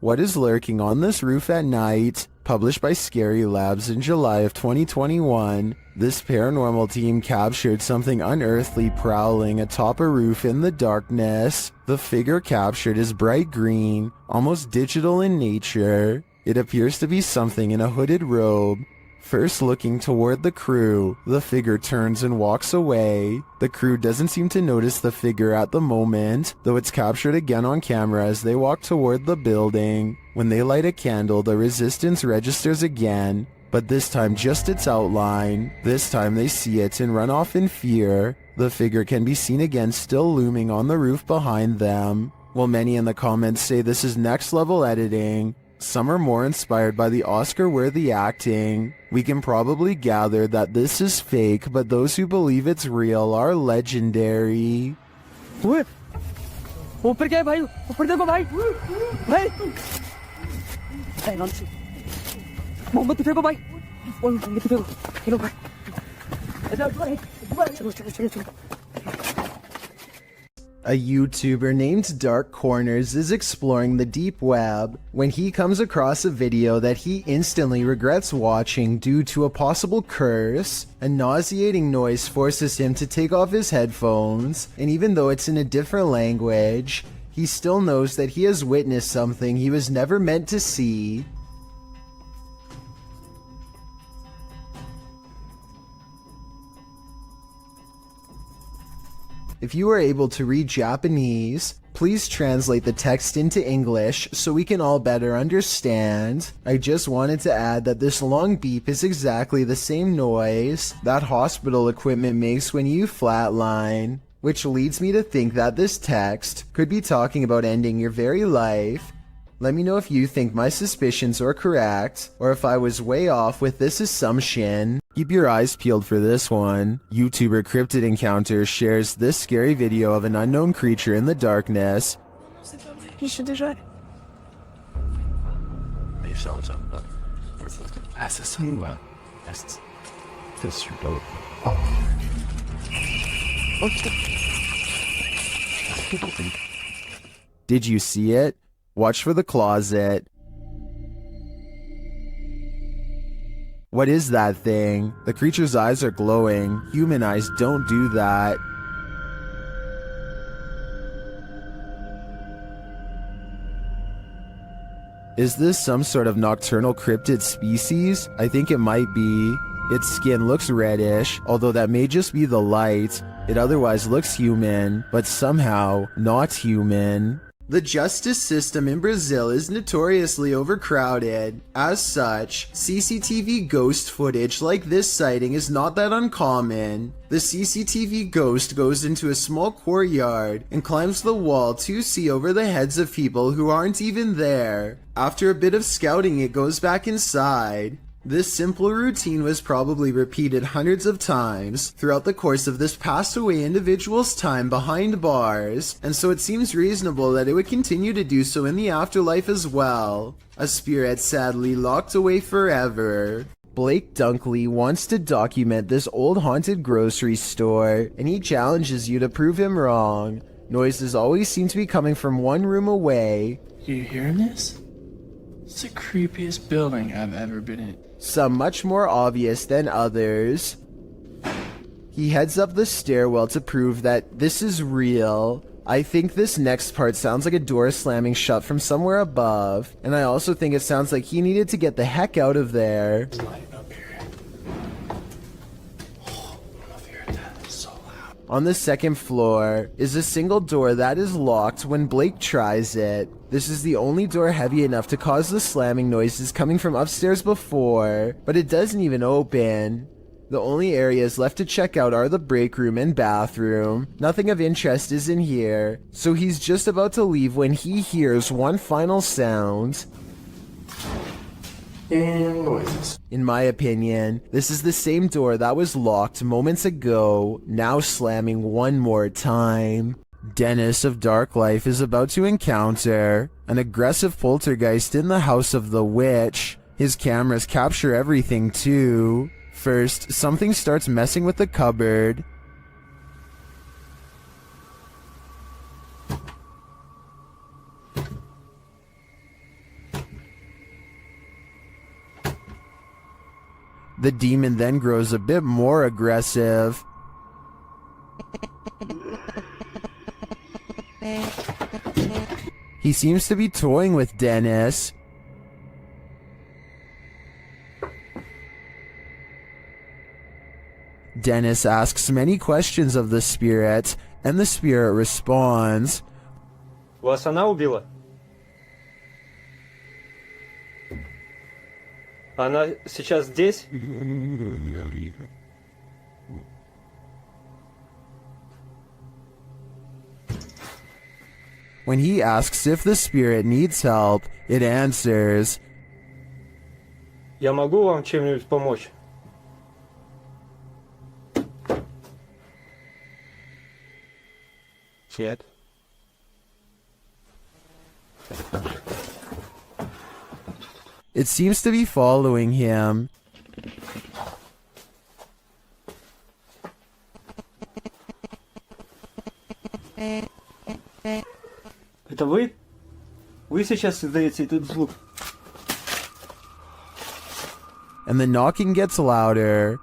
What is lurking on this roof at night? Published by Scary Labs in July of 2021, this paranormal team captured something unearthly prowling atop a roof in the darkness. The figure captured is bright green, almost digital in nature. It appears to be something in a hooded robe. First looking toward the crew, the figure turns and walks away. The crew doesn't seem to notice the figure at the moment, though it's captured again on camera as they walk toward the building. When they light a candle, the resistance registers again, but this time just its outline. This time they see it and run off in fear. The figure can be seen again still looming on the roof behind them. While many in the comments say this is next level editing, some are more inspired by the Oscar-worthy acting. We can probably gather that this is fake, but those who believe it's real are legendary. ऊपर क्या है भाई? ऊपर देखो भाई. भाई. मोमबत्ती फेंको भाई. मोमबत्ती फेंको. चलो भाई. चलो चलो चलो चलो. A YouTuber named Dark Corners is exploring the deep web when he comes across a video that he instantly regrets watching due to a possible curse. A nauseating noise forces him to take off his headphones, and even though it's in a different language, he still knows that he has witnessed something he was never meant to see. If you are able to read Japanese, please translate the text into English so we can all better understand. I just wanted to add that this long beep is exactly the same noise that hospital equipment makes when you flatline, which leads me to think that this text could be talking about ending your very life. Let me know if you think my suspicions are correct, or if I was way off with this assumption. Keep your eyes peeled for this one. YouTuber Cryptid Encounter shares this scary video of an unknown creature in the darkness. Did you see it? Watch for the closet. What is that thing? The creature's eyes are glowing. Human eyes don't do that. Is this some sort of nocturnal cryptid species? I think it might be. Its skin looks reddish, although that may just be the light. It otherwise looks human, but somehow not human. The justice system in Brazil is notoriously overcrowded. As such, CCTV ghost footage like this sighting is not that uncommon. The CCTV ghost goes into a small courtyard and climbs the wall to see over the heads of people who aren't even there. After a bit of scouting, it goes back inside. This simple routine was probably repeated hundreds of times throughout the course of this passed away individual's time behind bars, and so it seems reasonable that it would continue to do so in the afterlife as well. A spirit sadly locked away forever. Blake Dunkley wants to document this old haunted grocery store, and he challenges you to prove him wrong. Noises always seem to be coming from one room away. You hearing this? It's the creepiest building I've ever been in. Some much more obvious than others. He heads up the stairwell to prove that this is real. I think this next part sounds like a door slamming shut from somewhere above, and I also think it sounds like he needed to get the heck out of there. On the second floor is a single door that is locked when Blake tries it. This is the only door heavy enough to cause the slamming noises coming from upstairs before, but it doesn't even open. The only areas left to check out are the break room and bathroom. Nothing of interest is in here, so he's just about to leave when he hears one final sound. And noises. In my opinion, this is the same door that was locked moments ago, now slamming one more time. Dennis of Dark Life is about to encounter an aggressive poltergeist in the house of the witch. His cameras capture everything too. First, something starts messing with the cupboard. The demon then grows a bit more aggressive. He seems to be toying with Dennis. Dennis asks many questions of the spirit, and the spirit responds. Вас она убила? Она сейчас здесь? When he asks if the spirit needs help, it answers, Я могу вам чем-нибудь помочь? Нет. It seems to be following him. Это вы? Вы сейчас издаете этот звук? And the knocking gets louder.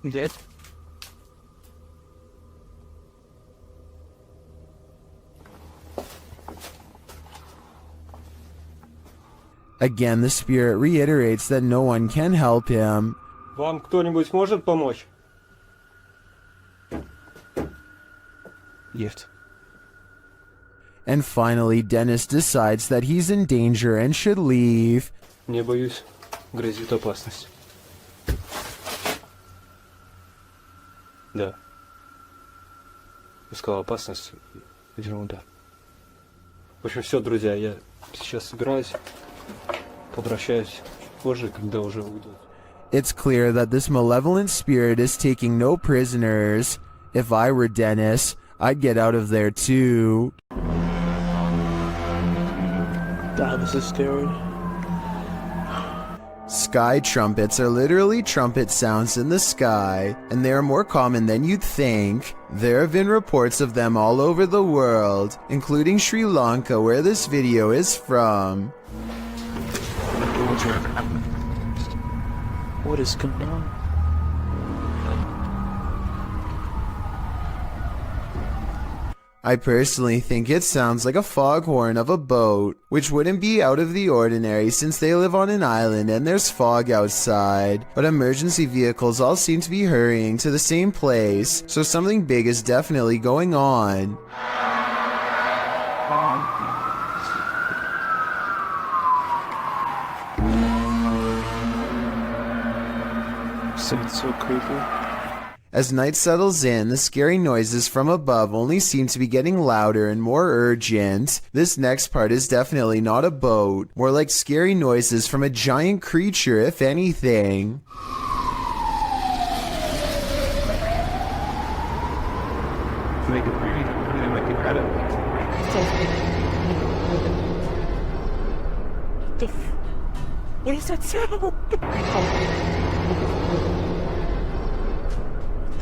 Нет. Again, the spirit reiterates that no one can help him. Вам кто-нибудь может помочь? Нет. And finally, Dennis decides that he's in danger and should leave. Не боюсь, грозит опасность. Да. Искал опасность. Ерунда. В общем, все, друзья, я сейчас собираюсь, попрощаюсь позже, когда уже уйду. It's clear that this malevolent spirit is taking no prisoners. If I were Dennis, I'd get out of there too. God, this is scary. Sky trumpets are literally trumpet sounds in the sky, and they are more common than you'd think. There have been reports of them all over the world, including Sri Lanka, where this video is from. What is going on? I personally think it sounds like a foghorn of a boat, which wouldn't be out of the ordinary since they live on an island and there's fog outside, but emergency vehicles all seem to be hurrying to the same place, so something big is definitely going on. It's so creepy. As night settles in, the scary noises from above only seem to be getting louder and more urgent. This next part is definitely not a boat, more like scary noises from a giant creature, if anything. Make it pretty. Make it better. What is that sound?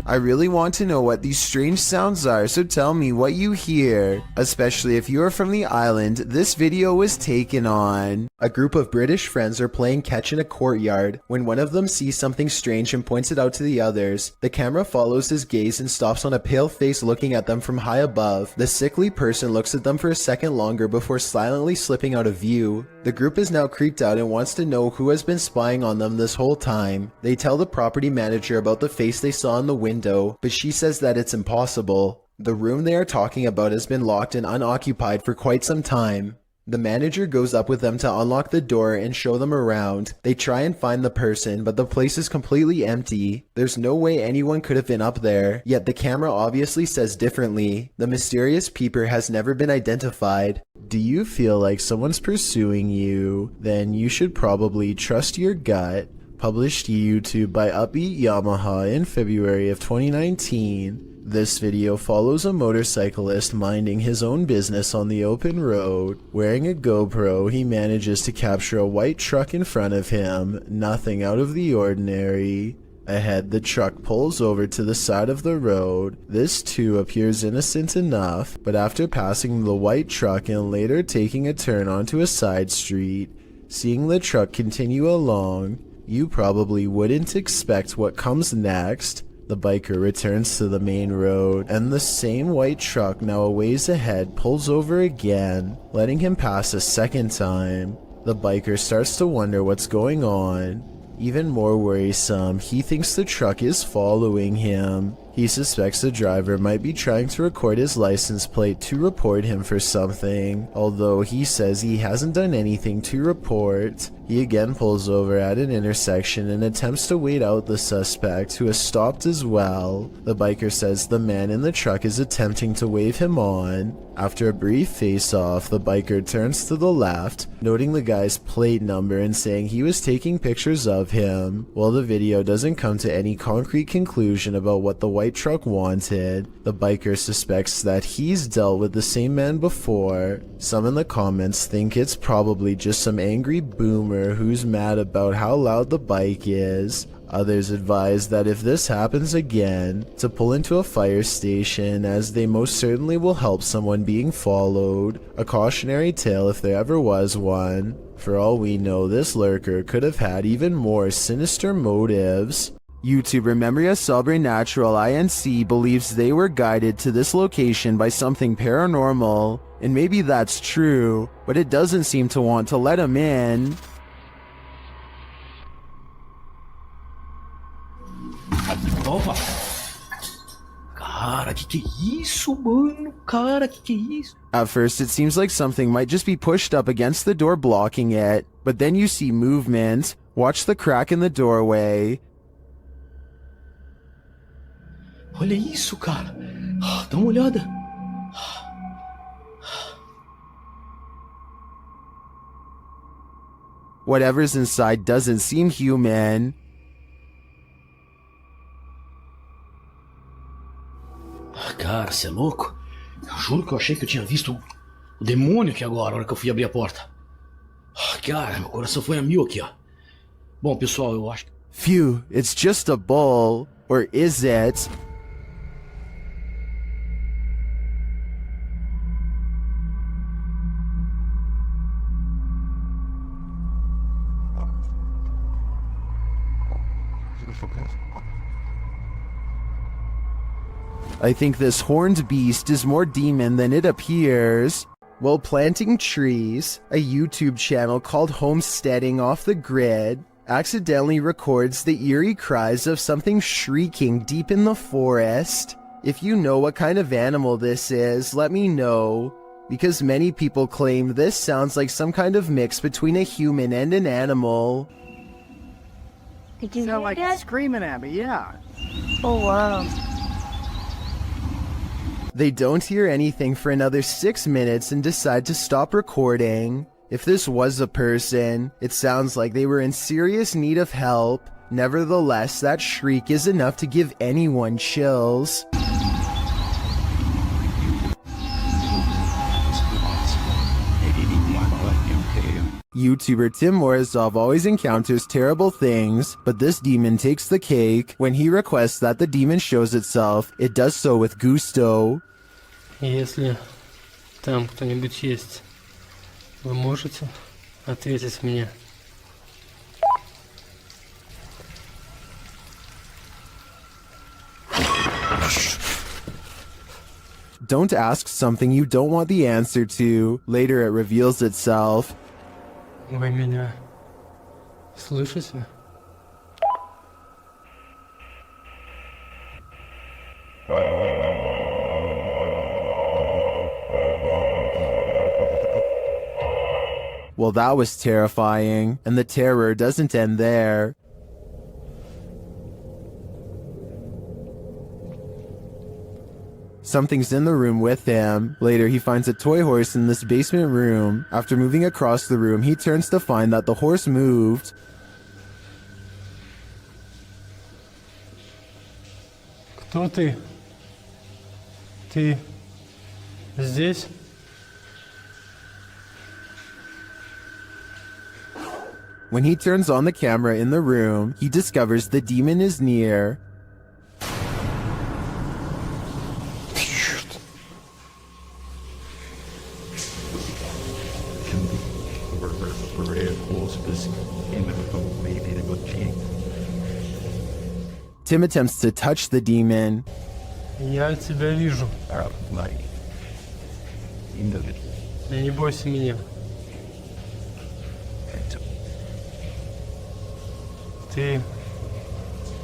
I really want to know what these strange sounds are, so tell me what you hear. Especially if you are from the island this video was taken on. A group of British friends are playing catch in a courtyard when one of them sees something strange and points it out to the others. The camera follows his gaze and stops on a pale face looking at them from high above. The sickly person looks at them for a second longer before silently slipping out of view. The group is now creeped out and wants to know who has been spying on them this whole time. They tell the property manager about the face they saw in the window, but she says that it's impossible. The room they are talking about has been locked and unoccupied for quite some time. The manager goes up with them to unlock the door and show them around. They try and find the person, but the place is completely empty. There's no way anyone could have been up there, yet the camera obviously says differently. The mysterious peeper has never been identified. Do you feel like someone's pursuing you? Then you should probably trust your gut. Published to YouTube by Upbeat Yamaha in February of 2019. This video follows a motorcyclist minding his own business on the open road. Wearing a GoPro, he manages to capture a white truck in front of him. Nothing out of the ordinary. Ahead, the truck pulls over to the side of the road. This too appears innocent enough, but after passing the white truck and later taking a turn onto a side street, seeing the truck continue along, you probably wouldn't expect what comes next. The biker returns to the main road, and the same white truck now a ways ahead pulls over again, letting him pass a second time. The biker starts to wonder what's going on. Even more worrisome, he thinks the truck is following him. He suspects the driver might be trying to record his license plate to report him for something, although he says he hasn't done anything to report. He again pulls over at an intersection and attempts to wait out the suspect, who has stopped as well. The biker says the man in the truck is attempting to wave him on. After a brief face-off, the biker turns to the left, noting the guy's plate number and saying he was taking pictures of him. While the video doesn't come to any concrete conclusion about what the white truck wanted, the biker suspects that he's dealt with the same man before. Some in the comments think it's probably just some angry boomer who's mad about how loud the bike is. Others advise that if this happens again, to pull into a fire station, as they most certainly will help someone being followed. A cautionary tale if there ever was one. For all we know, this lurker could have had even more sinister motives. YouTuber Memoria Sobrenatural INC believes they were guided to this location by something paranormal, and maybe that's true, but it doesn't seem to want to let him in. Opa! Cara, que é isso, mano? Cara, que é isso? At first, it seems like something might just be pushed up against the door blocking it, but then you see movement. Watch the crack in the doorway. Olha isso, cara. Dá uma olhada. Whatever's inside doesn't seem human. Cara, você é louco? Eu juro que eu achei que eu tinha visto o demônio aqui agora, na hora que eu fui abrir a porta. Cara, meu coração foi a mil aqui, ó. Bom, pessoal, eu acho que... Phew, it's just a bull. Or is it? I think this horned beast is more demon than it appears. While planting trees, a YouTube channel called Homesteading Off the Grid accidentally records the eerie cries of something shrieking deep in the forest. If you know what kind of animal this is, let me know, because many people claim this sounds like some kind of mix between a human and an animal. Did you sound like that? Screaming at me, yeah. Oh, wow. They don't hear anything for another 6 minutes and decide to stop recording. If this was a person, it sounds like they were in serious need of help. Nevertheless, that shriek is enough to give anyone chills. YouTuber Tim Morozov always encounters terrible things, but this demon takes the cake. When he requests that the demon shows itself, it does so with gusto. Если там кто-нибудь есть, вы можете ответить мне? Don't ask something you don't want the answer to. Later it reveals itself. Вы меня слышите? Well, that was terrifying, and the terror doesn't end there. Something's in the room with him. Later, he finds a toy horse in this basement room. After moving across the room, he turns to find that the horse moved. Кто ты? Ты здесь? When he turns on the camera in the room, he discovers the demon is near. Tim attempts to touch the demon. Я тебя вижу. Да не бойся меня. Ты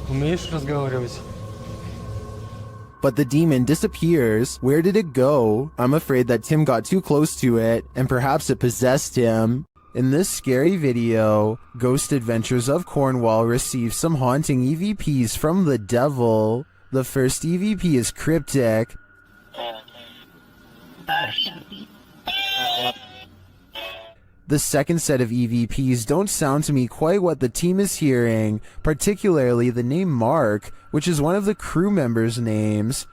умеешь разговаривать? But the demon disappears. Where did it go? I'm afraid that Tim got too close to it, and perhaps it possessed him. In this scary video, Ghost Adventures of Cornwall receives some haunting EVPs from the devil. The first EVP is cryptic. The second set of EVPs don't sound to me quite what the team is hearing, particularly the name Mark, which is one of the crew members' names.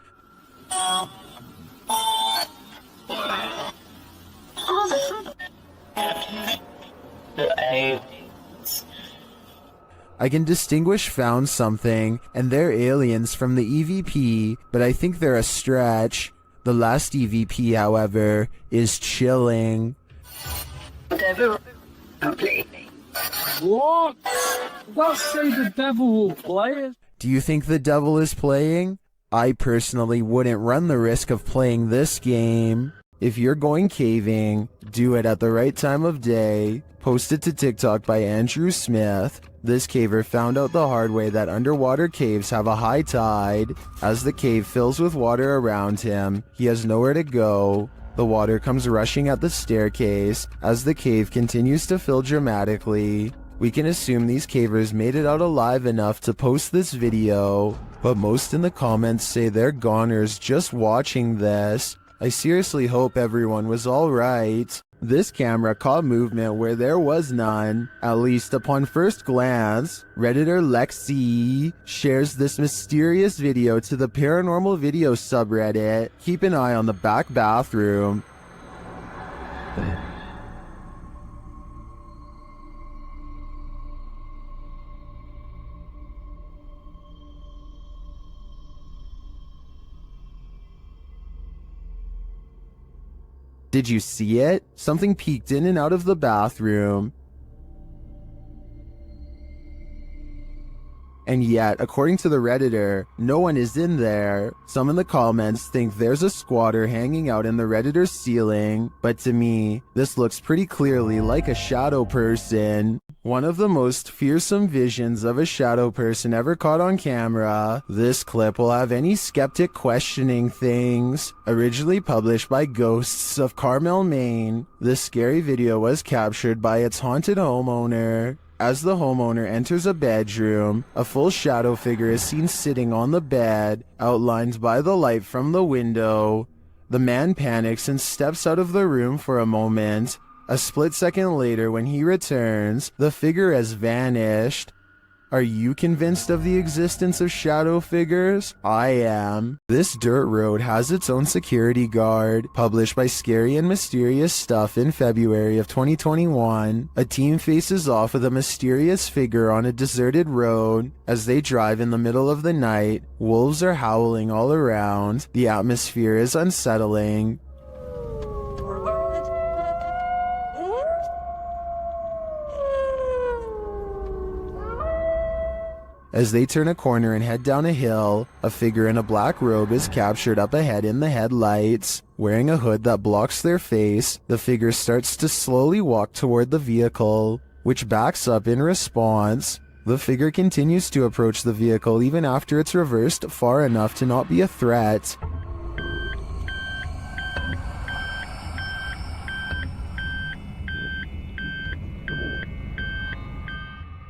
I can distinguish found something and they're aliens from the EVP, but I think they're a stretch. The last EVP, however, is chilling. Devil, don't play. What? Don't say the devil will play it. Do you think the devil is playing? I personally wouldn't run the risk of playing this game. If you're going caving, do it at the right time of day. Posted to TikTok by Andrew Smith. This caver found out the hard way that underwater caves have a high tide. As the cave fills with water around him, he has nowhere to go. The water comes rushing at the staircase as the cave continues to fill dramatically. We can assume these cavers made it out alive enough to post this video, but most in the comments say they're goners just watching this. I seriously hope everyone was alright. This camera caught movement where there was none, at least upon first glance. Redditor Lexi shares this mysterious video to the paranormal video subreddit. Keep an eye on the back bathroom. Did you see it? Something peeked in and out of the bathroom. And yet, according to the Redditor, no one is in there. Some in the comments think there's a squatter hanging out in the Redditor's ceiling, but to me, this looks pretty clearly like a shadow person. One of the most fearsome visions of a shadow person ever caught on camera. This clip will have any skeptic questioning things. Originally published by Ghosts of Carmel, Maine, this scary video was captured by its haunted homeowner. As the homeowner enters a bedroom, a full shadow figure is seen sitting on the bed, outlined by the light from the window. The man panics and steps out of the room for a moment. A split second later, when he returns, the figure has vanished. Are you convinced of the existence of shadow figures? I am. This dirt road has its own security guard. Published by Scary and Mysterious Stuff in February of 2021, a team faces off with a mysterious figure on a deserted road. As they drive in the middle of the night, wolves are howling all around. The atmosphere is unsettling. As they turn a corner and head down a hill, a figure in a black robe is captured up ahead in the headlights. Wearing a hood that blocks their face, the figure starts to slowly walk toward the vehicle, which backs up in response. The figure continues to approach the vehicle even after it's reversed far enough to not be a threat.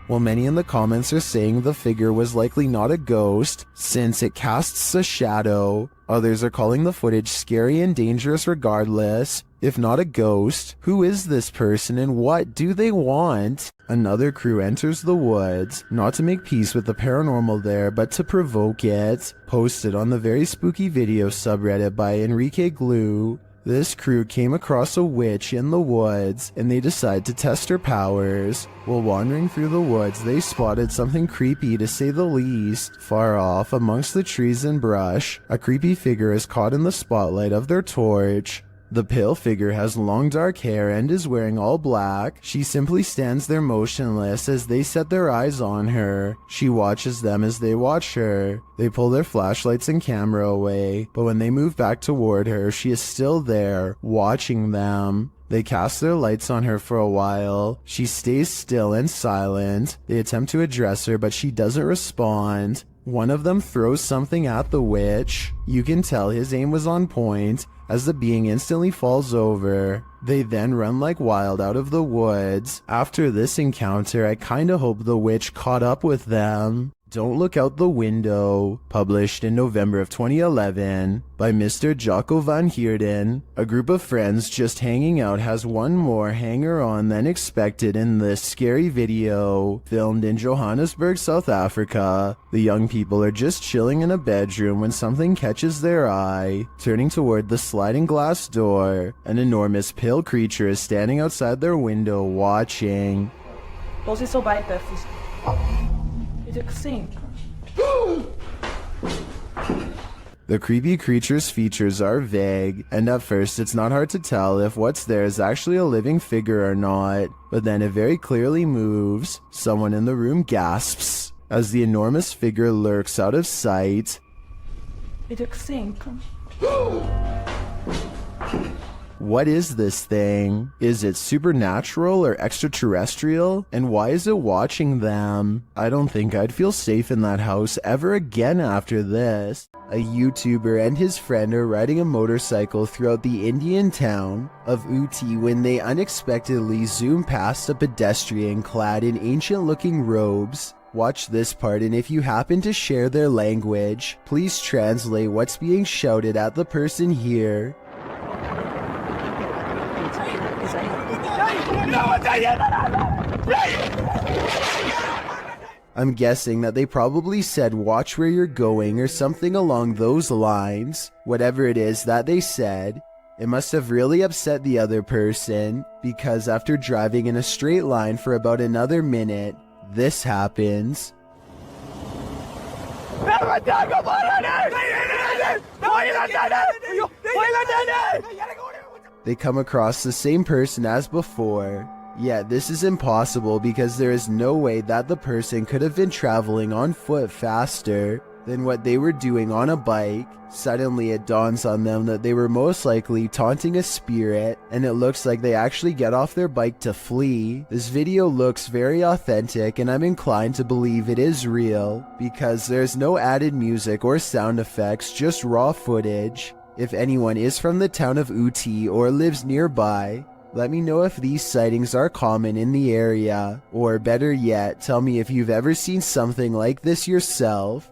While many in the comments are saying the figure was likely not a ghost, since it casts a shadow, others are calling the footage scary and dangerous regardless. If not a ghost, who is this person and what do they want? Another crew enters the woods, not to make peace with the paranormal there, but to provoke it. Posted on the very spooky video subreddit by Enrique Glue. This crew came across a witch in the woods and they decided to test her powers. While wandering through the woods, they spotted something creepy to say the least. Far off, amongst the trees and brush, a creepy figure is caught in the spotlight of their torch. The pale figure has long dark hair and is wearing all black. She simply stands there motionless as they set their eyes on her. She watches them as they watch her. They pull their flashlights and camera away, but when they move back toward her, she is still there, watching them. They cast their lights on her for a while. She stays still and silent. They attempt to address her, but she doesn't respond. One of them throws something at the witch. You can tell his aim was on point, as the being instantly falls over. They then run like wild out of the woods. After this encounter, I kinda hope the witch caught up with them. Don't Look Out the Window, published in November of 2011 by Mr. Jocko van Heerden. A group of friends just hanging out has one more hanger-on than expected in this scary video, filmed in Johannesburg, South Africa. The young people are just chilling in a bedroom when something catches their eye. Turning toward the sliding glass door, an enormous pale creature is standing outside their window watching. Posição baita, fiz. Sim. The creepy creature's features are vague, and at first it's not hard to tell if what's there is actually a living figure or not, but then it very clearly moves. Someone in the room gasps as the enormous figure lurks out of sight. What is this thing? Is it supernatural or extraterrestrial? And why is it watching them? I don't think I'd feel safe in that house ever again after this. A YouTuber and his friend are riding a motorcycle throughout the Indian town of Ooty when they unexpectedly zoom past a pedestrian clad in ancient-looking robes. Watch this part, and if you happen to share their language, please translate what's being shouted at the person here. I'm guessing that they probably said watch where you're going or something along those lines. Whatever it is that they said, it must have really upset the other person, because after driving in a straight line for about another minute, this happens. They come across the same person as before. Yet this is impossible because there is no way that the person could have been traveling on foot faster than what they were doing on a bike. Suddenly it dawns on them that they were most likely taunting a spirit, and it looks like they actually get off their bike to flee. This video looks very authentic, and I'm inclined to believe it is real because there's no added music or sound effects, just raw footage. If anyone is from the town of Ooty or lives nearby, let me know if these sightings are common in the area, or better yet, tell me if you've ever seen something like this yourself.